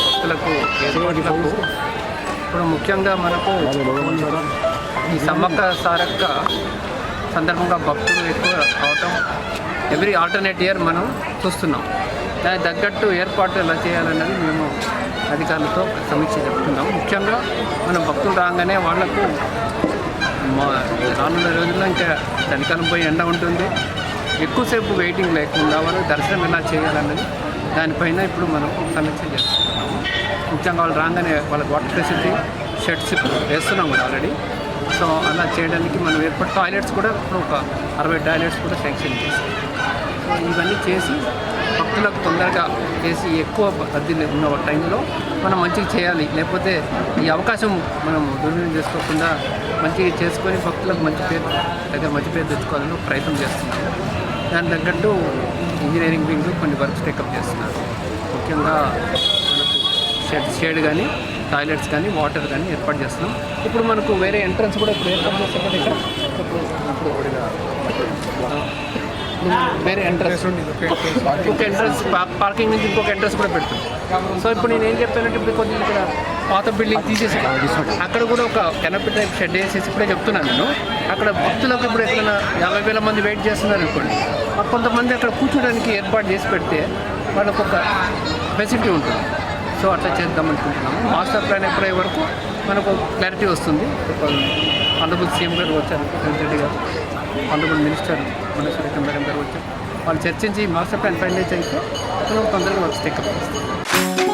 భక్తులకు ఏర్పాట్లకు ఇప్పుడు ముఖ్యంగా మనకు ఈ సమ్మక్క సారక్క సందర్భంగా భక్తులు ఎక్కువ అవటం ఎవ్రీ ఆల్టర్నేట్ ఇయర్ మనం చూస్తున్నాం. దానికి తగ్గట్టు ఏర్పాటు ఎలా చేయాలన్నది మేము అధికారులతో సమీక్ష చెప్తున్నాం. ముఖ్యంగా మనం భక్తులు రాగానే వాళ్లకు రానున్న రోజుల్లో ఇంకా చలికాలం పోయి ఎండ ఉంటుంది, ఎక్కువసేపు వెయిటింగ్ లేకుండా వాళ్ళు దర్శనం ఎలా చేయాలన్నది దానిపైన ఇప్పుడు మనం సమీక్ష చేస్తున్నాము. ముఖ్యంగా వాళ్ళు రాగానే వాళ్ళకి వాటర్ ఫెసిలిటీ షెడ్స్ వేస్తున్నాం కూడా ఆల్రెడీ. సో అలా చేయడానికి మనం ఏర్పాటు టాయిలెట్స్ కూడా ఇప్పుడు ఒక 60 టాయిలెట్స్ కూడా శాంక్షన్ చేస్తాం. సో ఇవన్నీ చేసి భక్తులకు తొందరగా చేసి ఎక్కువ రద్దీ ఉన్న టైంలో మనం మంచిగా చేయాలి. లేకపోతే ఈ అవకాశం మనం దుర్వినియోగం చేసుకోకుండా మంచిగా చేసుకొని భక్తులకు మంచి పేరు తెచ్చుకోవాలని ప్రయత్నం చేస్తున్నాము. దాని తగ్గట్టు ఇంజనీరింగ్ వింగ్ కొన్ని వర్క్స్ టేకప్ చేస్తున్నారు. ముఖ్యంగా మనకు షేడ్ కానీ టాయిలెట్స్ కానీ వాటర్ కానీ ఏర్పాటు చేస్తున్నాం. ఇప్పుడు మనకు వేరే ఎంట్రన్స్ కూడా ఇప్పుడు ఏర్పాటు చేస్తాం కదా ఇక్కడ. ఇప్పుడు వేరే ఎంట్రన్స్ ఇంకొక ఎంట్రన్స్ పార్కింగ్ నుంచి ఇంకొక ఎంట్రన్స్ కూడా పెడుతుంది. సో ఇప్పుడు నేను ఏం చెప్తానంటే ఇప్పుడు కొంచెం ఇక్కడ పాత బిల్డింగ్ తీసేసి అక్కడ కూడా ఒక కెనపీ టైప్ షెడ్ వేసేసి ఇప్పుడే చెప్తున్నాను నేను. అక్కడ భక్తులకు ఇప్పుడు ఎక్కడైనా 50,000 మంది వెయిట్ చేస్తున్నారు అనుకోండి, కొంతమంది అక్కడ కూర్చోడానికి ఏర్పాటు చేసి పెడితే వాళ్ళకు ఒక ఫెసిలిటీ ఉంటుంది. సో అట్లా చేద్దాం అనుకుంటున్నాము. మాస్టర్ ప్లాన్ ఎప్పుడయ్యే వరకు మనకు క్లారిటీ వస్తుంది. ఆనరబుల్ సీఎం గారు వచ్చారు, రేవంత్ రెడ్డి గారు, ఆనరబుల్ మినిస్టర్ మేడం గారు వచ్చారు. వాళ్ళు చర్చించి మాస్టర్ ప్లాన్ ఫైనలైజ్ అయితే మనం తొందరగా వర్క్స్ టేకప్ చేస్తాం.